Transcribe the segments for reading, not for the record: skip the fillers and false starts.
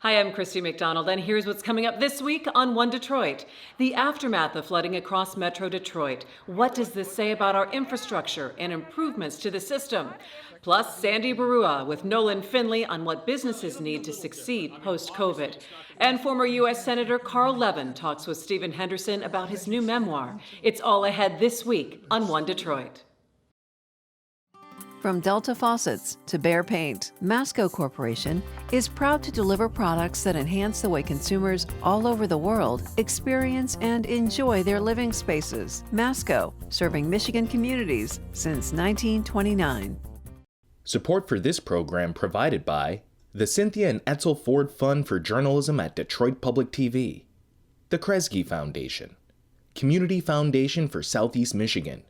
Hi, I'm Christy McDonald, and here's what's coming up this week on One Detroit. The aftermath of flooding across Metro Detroit. What does this say about our infrastructure and improvements to the system? Plus, Sandy Baruah with Nolan Finley on what businesses need to succeed post-COVID. And former U.S. Senator Carl Levin talks with Stephen Henderson about his new memoir. It's all ahead this week on One Detroit. From Delta Faucets to Behr Paint, Masco Corporation is proud to deliver products that enhance the way consumers all over the world experience and enjoy their living spaces. Masco, serving Michigan communities since 1929. Support for this program provided by the Cynthia and Etzel Ford Fund for Journalism at Detroit Public TV, the Kresge Foundation, Community Foundation for Southeast Michigan.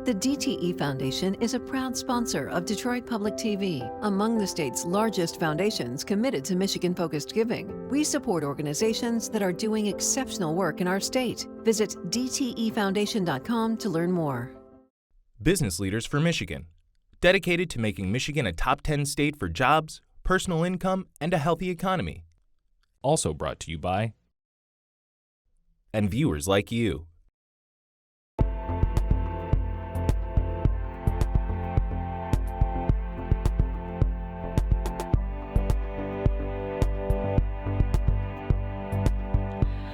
The DTE Foundation is a proud sponsor of Detroit Public TV, among the state's largest foundations committed to Michigan-focused giving. We support organizations that are doing exceptional work in our state. Visit dtefoundation.com to learn more. Business Leaders for Michigan, dedicated to making Michigan a top 10 state for jobs, personal income, and a healthy economy. Also brought to you by and viewers like you.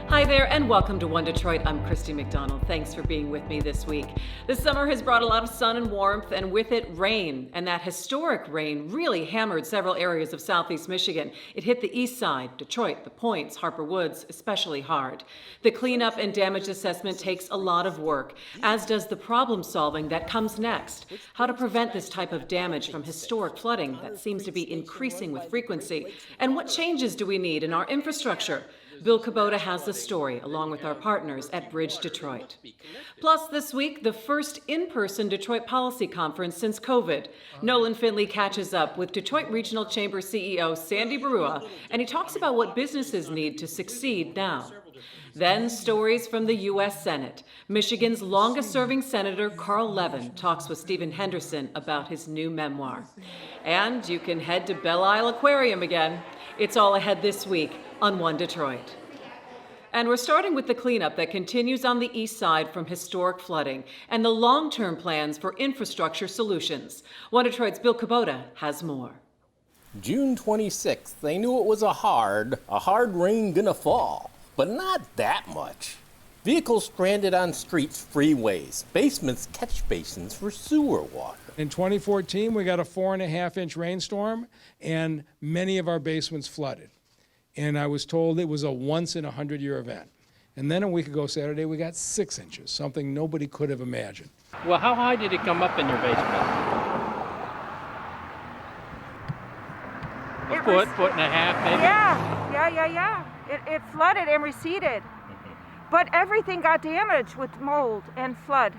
Hi there, and welcome to One Detroit. I'm Christy McDonald. Thanks for being with me this week. The summer has brought a lot of sun and warmth, and with it, rain. And that historic rain really hammered several areas of southeast Michigan. It hit the east side, Detroit, the Points, Harper Woods, especially hard. The cleanup and damage assessment takes a lot of work, as does the problem solving that comes next. How to prevent this type of damage from historic flooding that seems to be increasing with frequency. And what changes do we need in our infrastructure? Bill Kubota has the story, along with our partners at BridgeDetroit. Plus, this week, the first in-person Detroit Policy Conference since COVID. Nolan Finley catches up with Detroit Regional Chamber CEO Sandy Baruah, and he talks about what businesses need to succeed now. Then, stories from the U.S. Senate. Michigan's longest-serving Senator Carl Levin talks with Stephen Henderson about his new memoir. And you can head to Belle Isle Aquarium again. It's all ahead this week on One Detroit. And we're starting with the cleanup that continues on the east side from historic flooding and the long-term plans for infrastructure solutions. One Detroit's Bill Kubota has more. June 26th, they knew it was a hard rain gonna fall, but not that much. Vehicles stranded on streets, freeways, basements, catch basins for sewer water. In 2014, we got a 4.5-inch rainstorm, and many of our basements flooded. And I was told it was a once-in-a-100-year event. And then a week ago Saturday, we got 6 inches, something nobody could have imagined. Well, how high did it come up in your basement? Foot and a half, maybe? Yeah. It flooded and receded. But everything got damaged with mold and flood.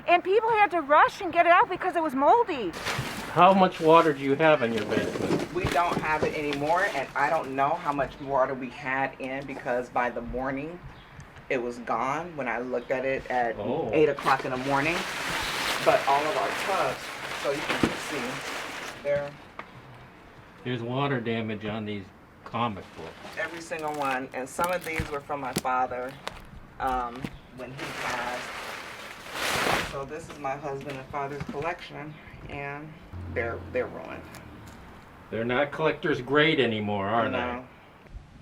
And people had to rush and get it out because it was moldy. How much water do you have in your basement? We don't have it anymore, and I don't know how much water we had in because by the morning it was gone when I looked at it at 8 o'clock in the morning. But all of our tubs, so you can see, There's water damage on these comic books. every single one. And some of these were from my father when he passed. So this is my husband and father's collection, and they're ruined. They're not collector's grade anymore, are No.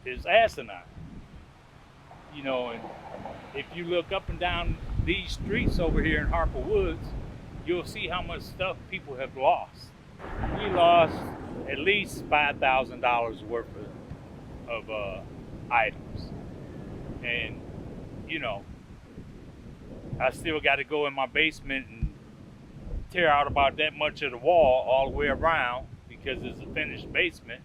It's asinine. You know, and if you look up and down these streets over here in Harper Woods, you'll see how much stuff people have lost. We lost at least $5,000 worth of items. And, you know, I still got to go in my basement and tear out about that much of the wall all the way around because it's a finished basement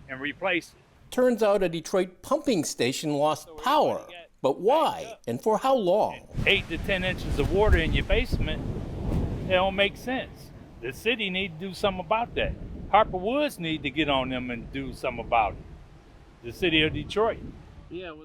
and replace it. Turns out a Detroit pumping station lost power. But why and for how long? 8 to 10 inches of water in your basement, it don't make sense. The city need to do something about that. Harper Woods need to get on them and do something about it. The city of Detroit.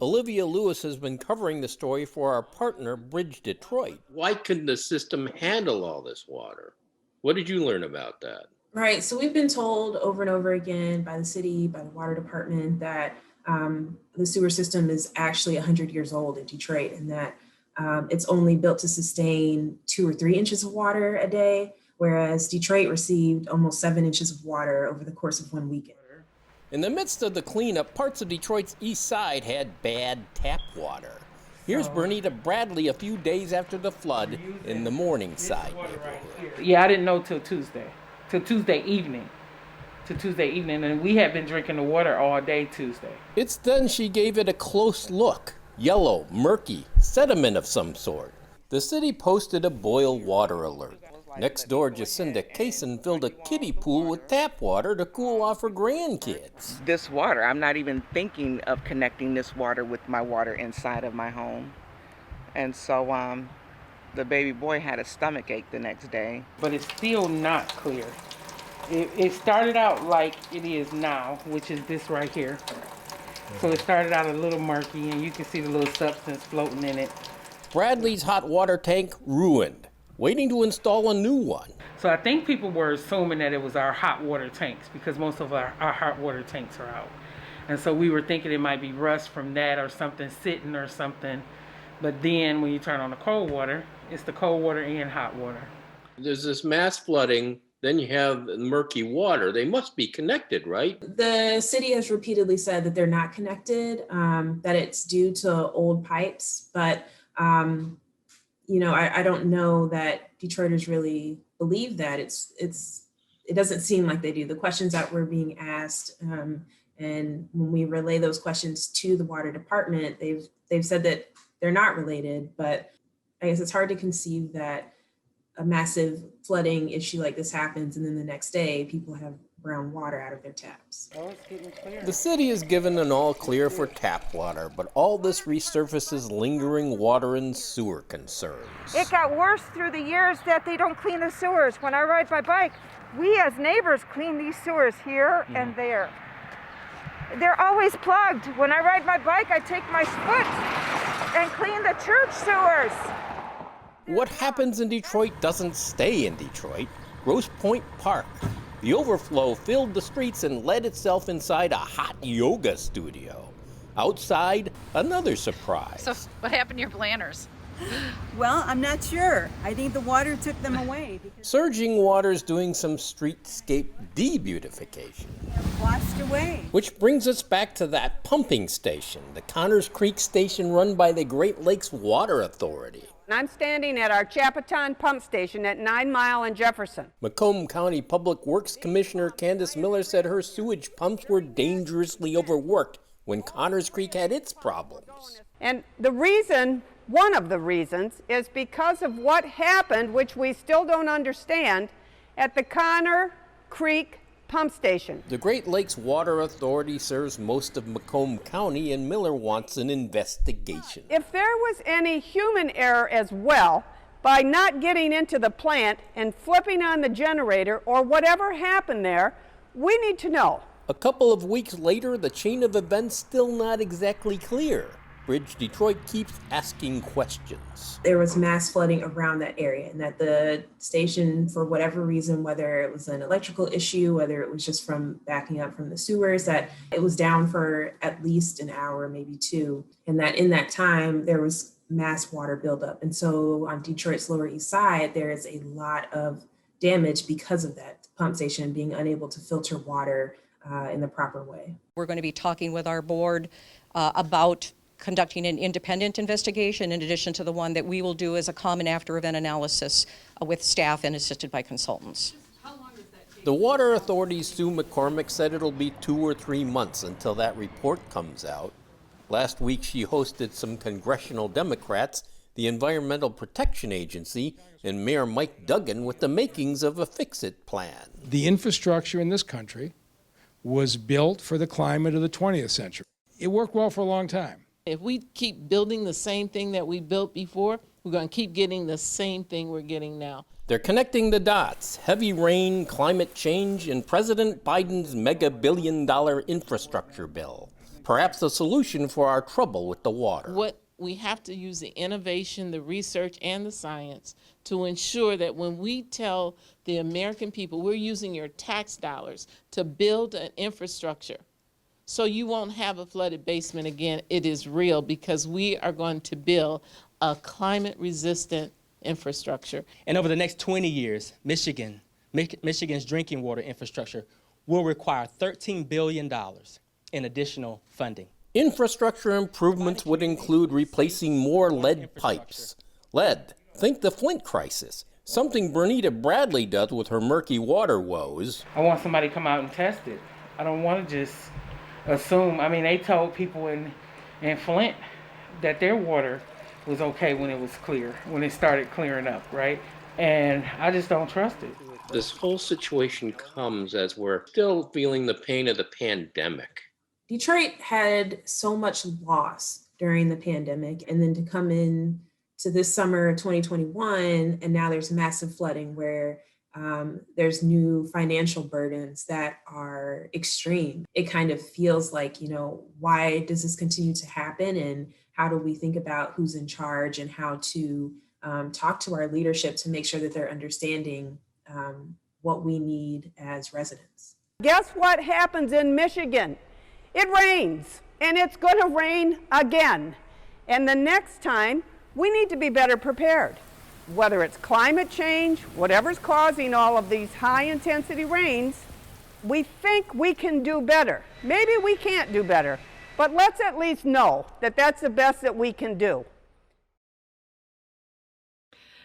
Olivia Lewis has been covering the story for our partner, BridgeDetroit. Why couldn't the system handle all this water? What did you learn about that? Right. So we've been told over and over again by the city, by the water department, that the sewer system is actually 100 years old in Detroit, and that it's only built to sustain 2 or 3 inches of water a day, whereas Detroit received almost 7 inches of water over the course of 1 weekend. In the midst of the cleanup, parts of Detroit's east side had bad tap water. Here's Bernita Bradley a few days after the flood in the Morningside neighborhood. Yeah, I didn't know till Tuesday evening, and we had been drinking the water all day Tuesday. It's then she gave it a close look. Yellow, murky, sediment of some sort. The city posted a boil water alert. Next door, Jacinda Kaysen filled a kiddie pool with tap water to cool off her grandkids. This water, I'm not even thinking of connecting this water with my water inside of my home. And so the baby boy had a stomach ache the next day. But it's still not clear. It started out like it is now, which is this right here. So it started out a little murky, and you can see the little substance floating in it. Bradley's hot water tank ruined, waiting to install a new one. So I think people were assuming that it was our hot water tanks, because most of our hot water tanks are out. And so we were thinking it might be rust from that or something sitting or something. But then when you turn on the cold water, it's the cold water and hot water. There's this mass flooding, then you have murky water. They must be connected, right? The city has repeatedly said that they're not connected, that it's due to old pipes, but I don't know that Detroiters really believe that. It doesn't seem like they do. The questions that were being asked, and when we relay those questions to the water department, they've said that they're not related, but I guess it's hard to conceive that a massive flooding issue like this happens and then the next day people have brown water out of their taps. Oh, it's getting clear. The city is given an all clear for tap water, but all this resurfaces lingering water and sewer concerns. It got worse through the years that they don't clean the sewers. When I ride my bike, we as neighbors clean these sewers here and there. They're always plugged. When I ride my bike, I take my foot and clean the church sewers. What happens in Detroit doesn't stay in Detroit. Grosse Pointe Park. The overflow filled the streets and led itself inside a hot yoga studio. Outside, another surprise. So what happened to your planters? Well, I'm not sure. I think the water took them away. Surging water's doing some streetscape debeautification. Washed away. Which brings us back to that pumping station, the Connors Creek station run by the Great Lakes Water Authority. I'm standing at our Chapaton pump station at 9 Mile and Jefferson. Macomb County Public Works Commissioner Candace Miller said her sewage pumps were dangerously overworked when Connors Creek had its problems. And one of the reasons, is because of what happened, which we still don't understand, at the Connor Creek pump station. The Great Lakes Water Authority serves most of Macomb County, and Miller wants an investigation. If there was any human error as well, by not getting into the plant and flipping on the generator or whatever happened there, we need to know. A couple of weeks later, the chain of events still not exactly clear. BridgeDetroit keeps asking questions. There was mass flooding around that area, and that the station, for whatever reason, whether it was an electrical issue, whether it was just from backing up from the sewers, that it was down for at least an hour, maybe 2. And that in that time, there was mass water buildup. And so on Detroit's Lower East Side, there is a lot of damage because of that pump station being unable to filter water in the proper way. We're going to be talking with our board about conducting an independent investigation in addition to the one that we will do as a common after-event analysis with staff and assisted by consultants. The Water Authority's Sue McCormick said it'll be 2 or 3 months until that report comes out. Last week she hosted some congressional Democrats, the Environmental Protection Agency, and Mayor Mike Duggan with the makings of a fix-it plan. The infrastructure in this country was built for the climate of the 20th century. It worked well for a long time. If we keep building the same thing that we built before, we're going to keep getting the same thing we're getting now. They're connecting the dots: heavy rain, climate change, and President Biden's mega-billion-dollar infrastructure bill. Perhaps a solution for our trouble with the water. What we have to use the innovation, the research, and the science to ensure that when we tell the American people we're using your tax dollars to build an infrastructure so you won't have a flooded basement again, it is real, because we are going to build a climate-resistant infrastructure. And over the next 20 years, Michigan's drinking water infrastructure will require $13 billion in additional funding. Infrastructure improvements would include replacing more lead pipes. Lead, think the Flint crisis, something Bernita Bradley does with her murky water woes. I want somebody to come out and test it. I don't want to just assume. I mean, they told people in Flint that their water was okay when it was clear, when it started clearing up, right? And I just don't trust it. This whole situation comes as we're still feeling the pain of the pandemic. Detroit had so much loss during the pandemic, and then to come in to this summer of 2021, and now there's massive flooding where there's new financial burdens that are extreme. It kind of feels like, why does this continue to happen? And how do we think about who's in charge and how to talk to our leadership to make sure that they're understanding what we need as residents? Guess what happens in Michigan? It rains, and it's going to rain again. And the next time, we need to be better prepared. Whether it's climate change, whatever's causing all of these high-intensity rains, we think we can do better. Maybe we can't do better, but let's at least know that that's the best that we can do.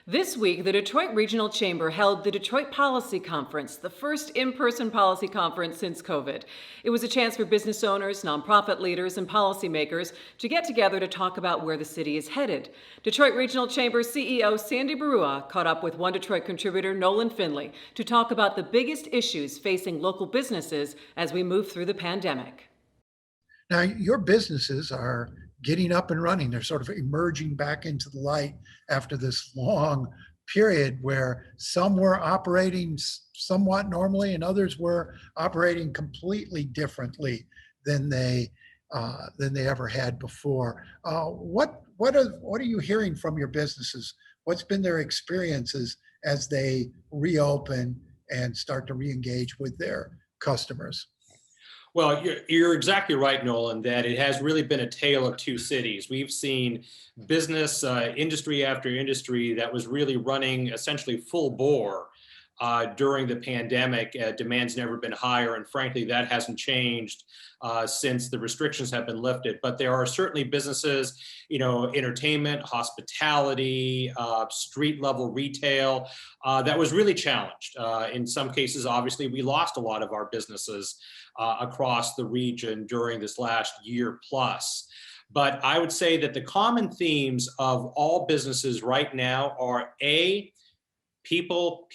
This week, the Detroit Regional Chamber held the Detroit Policy Conference, the first in-person policy conference since COVID. It was a chance for business owners, nonprofit leaders, and policymakers to get together to talk about where the city is headed. Detroit Regional Chamber CEO Sandy Baruah caught up with One Detroit contributor Nolan Finley to talk about the biggest issues facing local businesses as we move through the pandemic. Now, your businesses are getting up and running. They're sort of emerging back into the light after this long period where some were operating somewhat normally and others were operating completely differently than they ever had before. What are you hearing from your businesses? What's been their experiences as they reopen and start to re-engage with their customers? Well, you're exactly right, Nolan, that it has really been a tale of two cities. We've seen business, industry after industry that was really running essentially full bore during the pandemic. Demand's never been higher, and frankly, that hasn't changed since the restrictions have been lifted. But there are certainly businesses, entertainment, hospitality, street level retail, that was really challenged. In some cases, obviously, we lost a lot of our businesses across the region during this last year plus. But I would say that the common themes of all businesses right now are people.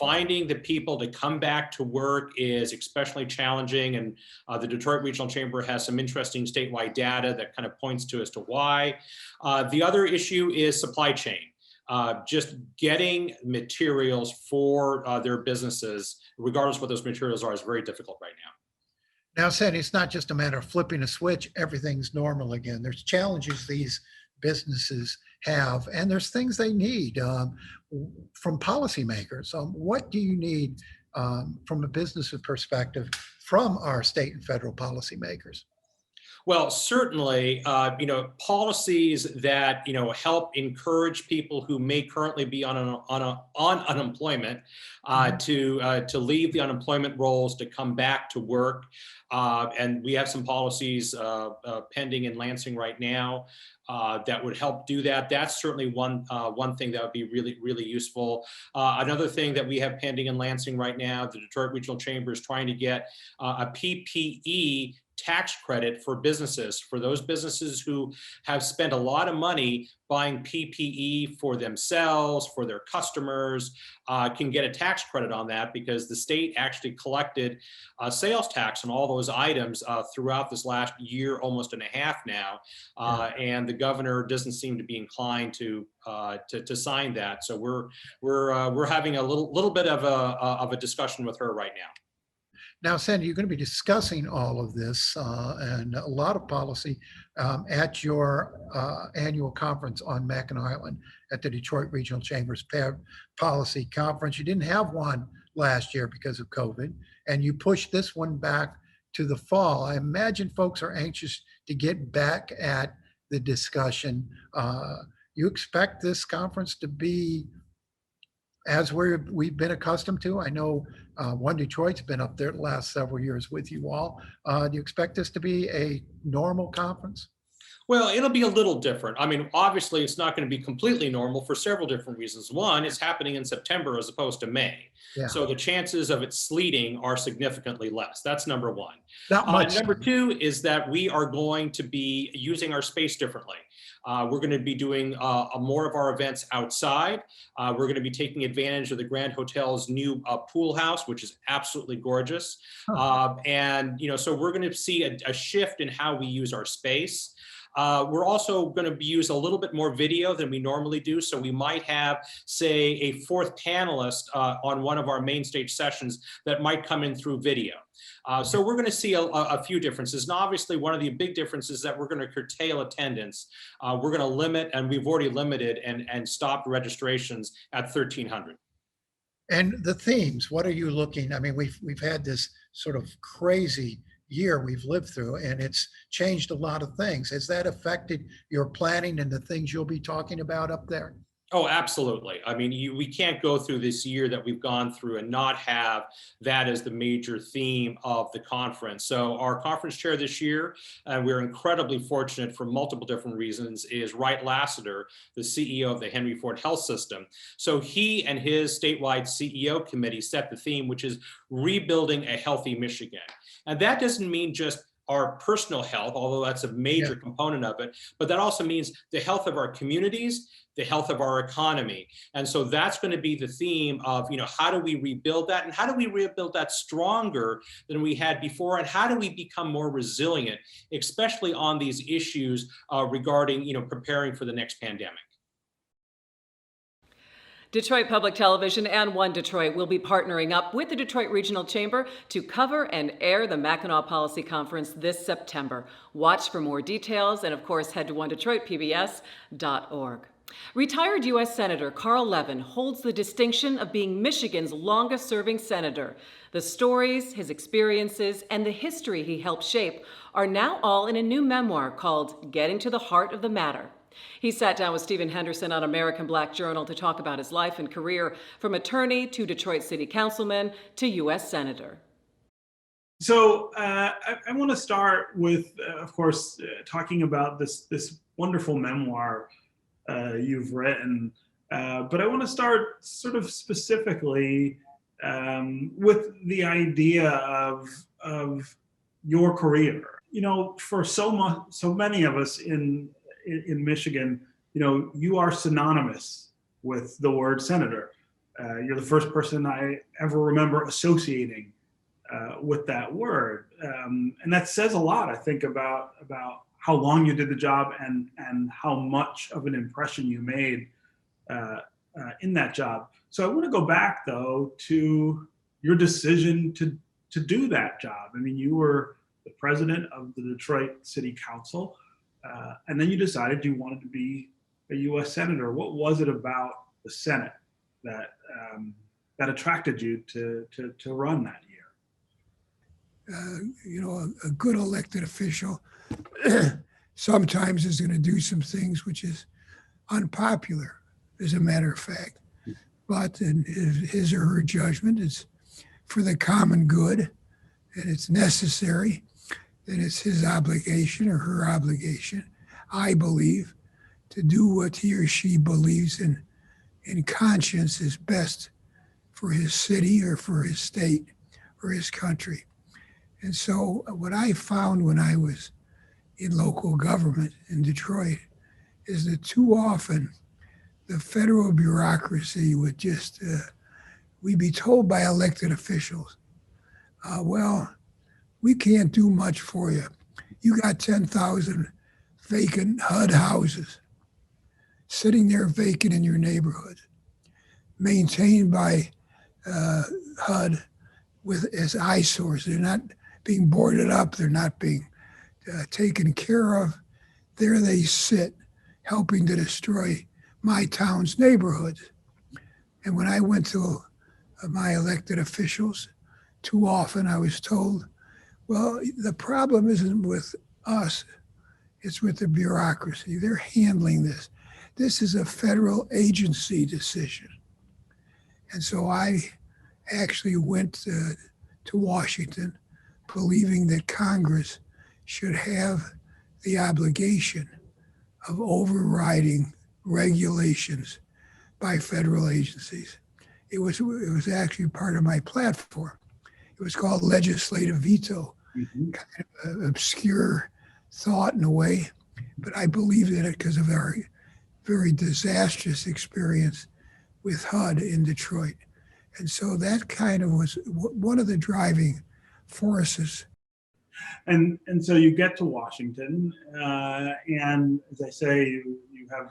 Finding the people to come back to work is especially challenging, and the Detroit Regional Chamber has some interesting statewide data that kind of points to as to why. The other issue is supply chain. Just getting materials for their businesses, regardless of what those materials are, is very difficult right now. Now, Sandy, it's not just a matter of flipping a switch, everything's normal again. There's challenges these businesses have, and there's things they need from policymakers. What do you need from a business perspective from our state and federal policymakers? Well, certainly, policies that help encourage people who may currently be on unemployment to leave the unemployment rolls, to come back to work, and we have some policies pending in Lansing right now that would help do that. That's certainly one thing that would be really, really useful. Another thing that we have pending in Lansing right now, the Detroit Regional Chamber is trying to get a PPE tax credit for businesses, for those businesses who have spent a lot of money buying PPE for themselves, for their customers, can get a tax credit on that because the state actually collected sales tax on all those items throughout this last year, almost and a half now, and the governor doesn't seem to be inclined to sign that. So we're having a little bit of a discussion with her right now. Now, Sandy, you're going to be discussing all of this and a lot of policy at your annual conference on Mackinac Island at the Detroit Regional Chamber's Policy Conference. You didn't have one last year because of COVID, and you pushed this one back to the fall. I imagine folks are anxious to get back at the discussion. You expect this conference to be as we've been accustomed to? I know One Detroit's been up there the last several years with you all. Do you expect this to be a normal conference? Well, it'll be a little different. I mean, obviously, it's not going to be completely normal for several different reasons. One, it's happening in September as opposed to May. Yeah. So the chances of it sleeting are significantly less. That's number one. Not much. Number two is that we are going to be using our space differently. We're going to be doing more of our events outside. We're going to be taking advantage of the Grand Hotel's new pool house, which is absolutely gorgeous. And, so we're going to see a shift in how we use our space. We're also going to use a little bit more video than we normally do. So we might have, say, a fourth panelist on one of our main stage sessions that might come in through video. So we're going to see a few differences. And obviously, one of the big differences is that we're going to curtail attendance. We're going to limit, and we've already limited and stopped registrations at 1,300. And the themes, what are you looking? I mean, we've had this sort of crazy year we've lived through, and it's changed a lot of things. Has that affected your planning and the things you'll be talking about up there? Oh, absolutely. I mean, we can't go through this year that we've gone through and not have that as the major theme of the conference. So our conference chair this year, and we're incredibly fortunate for multiple different reasons, is Wright Lassiter, the CEO of the Henry Ford Health System. So he and his statewide CEO committee set the theme, which is rebuilding a healthy Michigan. And that doesn't mean just our personal health, although that's a major component of it, but that also means the health of our communities, the health of our economy. And so that's going to be the theme of, how do we rebuild that, and how do we rebuild that stronger than we had before, and how do we become more resilient, especially on these issues regarding, preparing for the next pandemic. Detroit Public Television and One Detroit will be partnering up with the Detroit Regional Chamber to cover and air the Mackinac Policy Conference this September. Watch for more details, and of course, head to onedetroitpbs.org. Retired U.S. Senator Carl Levin holds the distinction of being Michigan's longest-serving senator. The stories, his experiences, and the history he helped shape are now all in a new memoir called Getting to the Heart of the Matter. He sat down with Stephen Henderson on American Black Journal to talk about his life and career, from attorney to Detroit City Councilman to U.S. Senator. So I want to start with, of course, talking about this wonderful memoir you've written, but I want to start sort of specifically with the idea of your career. For so many of us in Michigan, you are synonymous with the word senator. You're the first person I ever remember associating with that word. And that says a lot, I think, about how long you did the job and how much of an impression you made in that job. So I want to go back, though, to your decision to do that job. I mean, you were the president of the Detroit City Council. And then you decided you wanted to be a U.S. Senator. What was it about the Senate that attracted you to run that year? A good elected official sometimes is going to do some things which is unpopular, as a matter of fact. But in his or her judgment, it's for the common good, and it's necessary. And it's his obligation or her obligation, I believe, to do what he or she believes in conscience is best for his city or for his state or his country. And so what I found when I was in local government in Detroit is that too often the federal bureaucracy would just, we'd be told by elected officials, we can't do much for you. You got 10,000 vacant HUD houses sitting there vacant in your neighborhood, maintained by HUD, as eyesores. They're not being boarded up. They're not being taken care of. There they sit, helping to destroy my town's neighborhoods. And when I went to my elected officials, too often I was told, well, the problem isn't with us, it's with the bureaucracy. They're handling this. This is a federal agency decision. And so I actually went to Washington believing that Congress should have the obligation of overriding regulations by federal agencies. It was actually part of my platform. It was called legislative veto, kind of an obscure thought in a way, but I believed in it because of our very disastrous experience with HUD in Detroit. And so that kind of was one of the driving forces. And so you get to Washington, and as I say, you have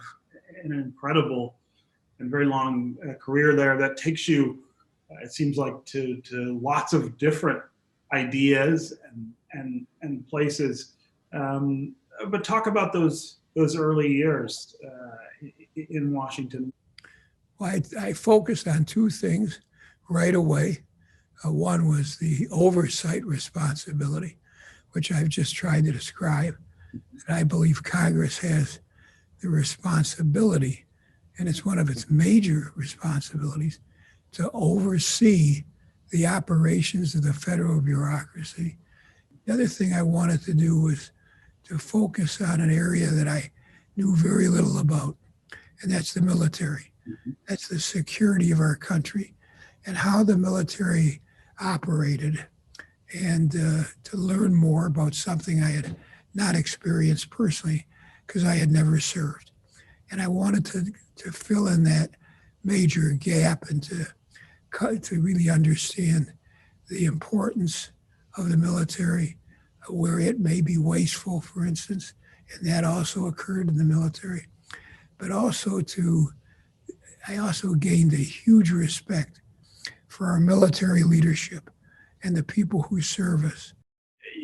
an incredible and very long career there that takes you, it seems like, to lots of different ideas and places. But talk about those early years in Washington. Well, I focused on two things right away. One was the oversight responsibility, which I've just tried to describe. And I believe Congress has the responsibility, and it's one of its major responsibilities, to oversee the operations of the federal bureaucracy. The other thing I wanted to do was to focus on an area that I knew very little about, and that's the military. That's the security of our country and how the military operated, and to learn more about something I had not experienced personally because I had never served. And I wanted to fill in that major gap and to really understand the importance of the military, where it may be wasteful, for instance, and that also occurred in the military. But also I also gained a huge respect for our military leadership and the people who serve us.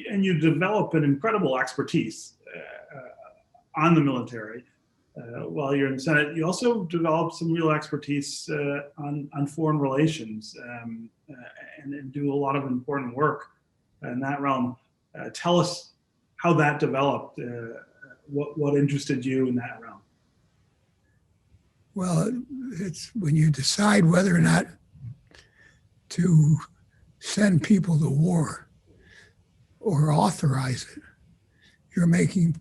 And you develop an incredible expertise on the military. While you're in the Senate, you also develop some real expertise on foreign relations and do a lot of important work in that realm. Tell us how that developed, what interested you in that realm. Well, it's when you decide whether or not to send people to war or authorize it, you're making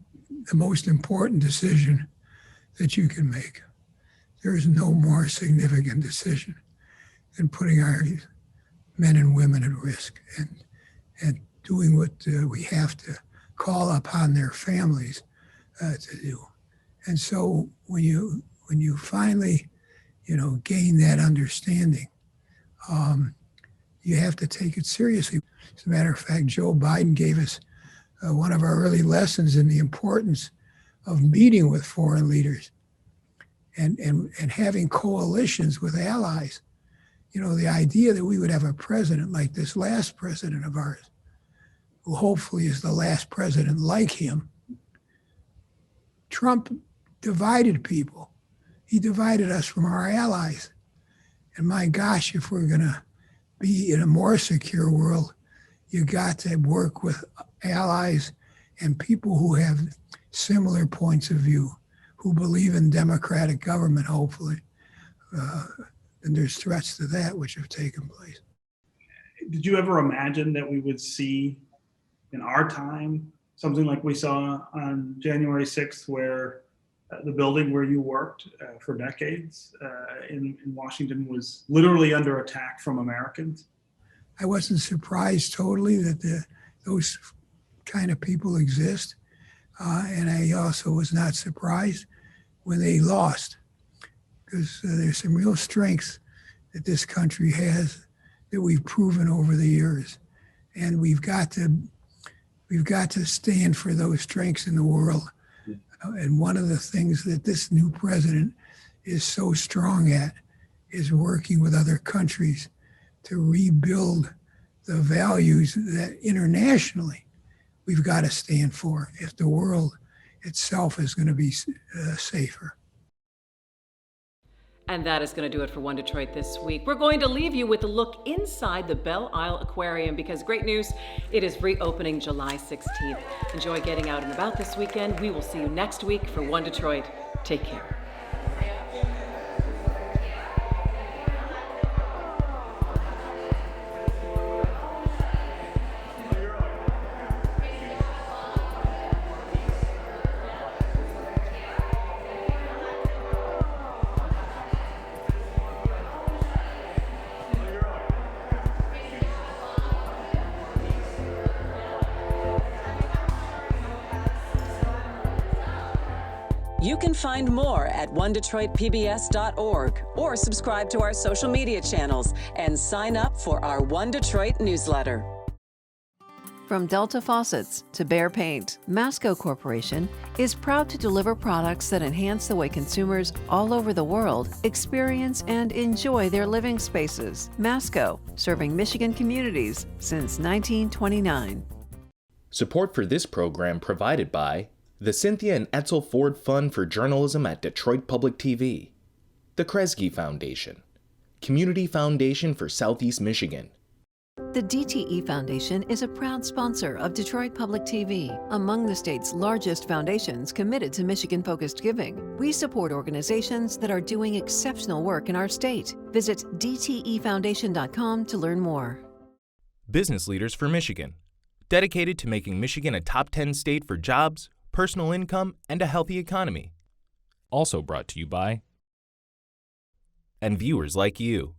the most important decision that you can make. There is no more significant decision than putting our men and women at risk and doing what we have to call upon their families to do. And so when you finally, gain that understanding, you have to take it seriously. As a matter of fact, Joe Biden gave us one of our early lessons in the importance of meeting with foreign leaders and having coalitions with allies. The idea that we would have a president like this last president of ours, who hopefully is the last president like him. Trump divided people. He divided us from our allies. And my gosh, if we're going to be in a more secure world, you got to work with allies and people who have similar points of view, who believe in democratic government, hopefully. And there's threats to that which have taken place. Did you ever imagine that we would see in our time something like we saw on January 6th, where the building where you worked for decades in Washington was literally under attack from Americans? I wasn't surprised totally that those kind of people exist. And I also was not surprised when they lost, because there's some real strengths that this country has that we've proven over the years. And we've got to stand for those strengths in the world. And one of the things that this new president is so strong at is working with other countries to rebuild the values that internationally we've got to stand for if the world itself is going to be safer. And that is going to do it for One Detroit this week. We're going to leave you with a look inside the Belle Isle Aquarium because great news, it is reopening July 16th. Enjoy getting out and about this weekend. We will see you next week for One Detroit. Take care. You can find more at onedetroitpbs.org or subscribe to our social media channels and sign up for our One Detroit newsletter. From Delta Faucets to Behr Paint, Masco Corporation is proud to deliver products that enhance the way consumers all over the world experience and enjoy their living spaces. Masco, serving Michigan communities since 1929. Support for this program provided by the Cynthia and Etzel Ford Fund for Journalism at Detroit Public TV, the Kresge Foundation, Community Foundation for Southeast Michigan. The DTE Foundation is a proud sponsor of Detroit Public TV, among the state's largest foundations committed to Michigan-focused giving. We support organizations that are doing exceptional work in our state. Visit dtefoundation.com to learn more. Business Leaders for Michigan, dedicated to making Michigan a top 10 state for jobs, personal income, and a healthy economy. Also brought to you by and viewers like you.